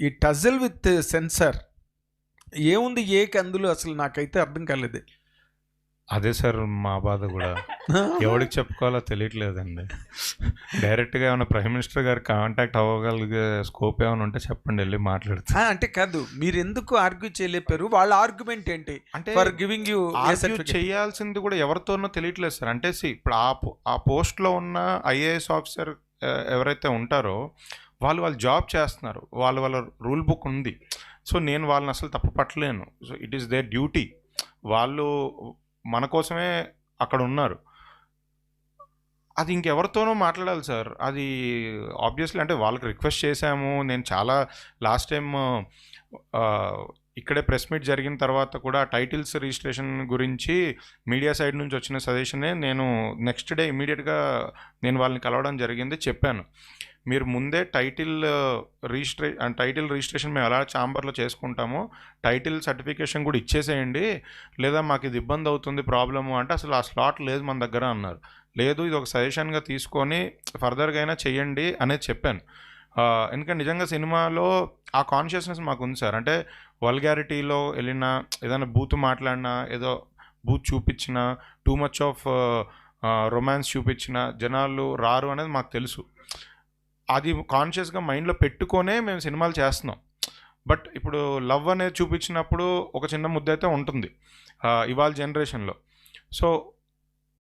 ఈ టజల్ with censor ఏముంది ఏకి అందులో అసలు నాకైతే అర్థం కాలేదు. అదే సార్ మా బాధ కూడా. ఎవరికి చెప్పుకోవాలో తెలియట్లేదండి. డైరెక్ట్గా ఏమైనా ప్రైమ్ మినిస్టర్ గారు కాంటాక్ట్ అవ్వగలిగే స్కోప్ ఏమైనా ఉంటే చెప్పండి, వెళ్ళి మాట్లాడుతా. అంటే కాదు, మీరు ఎందుకు ఆర్గ్యూ చేయలేపారు? వాళ్ళ ఆర్గ్యుమెంట్ ఏంటి అంటే ఫర్ గివింగ్ యూ చేయాల్సింది కూడా ఎవరితోనో తెలియట్లేదు సార్. అంటే ఇప్పుడు ఆ పోస్ట్లో ఉన్న ఐఏఎస్ ఆఫీసర్ ఎవరైతే ఉంటారో వాళ్ళు జాబ్ చేస్తున్నారు, వాళ్ళ రూల్ బుక్ ఉంది. సో నేను వాళ్ళని అసలు తప్పు పట్టలేను. So it is their duty. వాళ్ళు మన కోసమే అక్కడ ఉన్నారు. అది ఇంకెవరితోనో మాట్లాడాలి సార్. అది ఆబ్వియస్లీ అంటే వాళ్ళకి రిక్వెస్ట్ చేశాము. నేను చాలా లాస్ట్ టైం ఇక్కడే ప్రెస్ మీట్ జరిగిన తర్వాత కూడా టైటిల్స్ రిజిస్ట్రేషన్ గురించి మీడియా సైడ్ నుంచి వచ్చిన సజెషనే నేను నెక్స్ట్ డే ఇమీడియట్గా నేను వాళ్ళని కలవడం జరిగింది. చెప్పాను, మీరు ముందే టైటిల్ రిజిస్ట్రేషన్ మేము ఎలా ఛాంబర్లో చేసుకుంటామో టైటిల్ సర్టిఫికేషన్ కూడా ఇచ్చేసేయండి, లేదా మాకు ఇది ఇబ్బంది అవుతుంది ప్రాబ్లము అంటే అసలు ఆ స్లాట్ లేదు మన దగ్గర అన్నారు. లేదు, ఇది ఒక సజెషన్గా తీసుకొని ఫర్దర్గా అయినా చెయ్యండి అనేది చెప్పాను. ఎందుకంటే నిజంగా సినిమాలో ఆ కాన్షియస్నెస్ మాకు ఉంది సార్. అంటే వల్గారిటీలో వెళ్ళినా, ఏదైనా బూత్ మాట్లాడినా, ఏదో బూత్ చూపించినా, టూ మచ్ ఆఫ్ రొమాన్స్ చూపించినా జనాలు రారు అనేది మాకు తెలుసు. అది కాన్షియస్గా మైండ్లో పెట్టుకొనే మేము సినిమాలు చేస్తున్నాం. బట్ ఇప్పుడు లవ్ అనేది చూపించినప్పుడు ఒక చిన్న ముద్ద అయితే ఉంటుంది ఇవాళ జనరేషన్లో. సో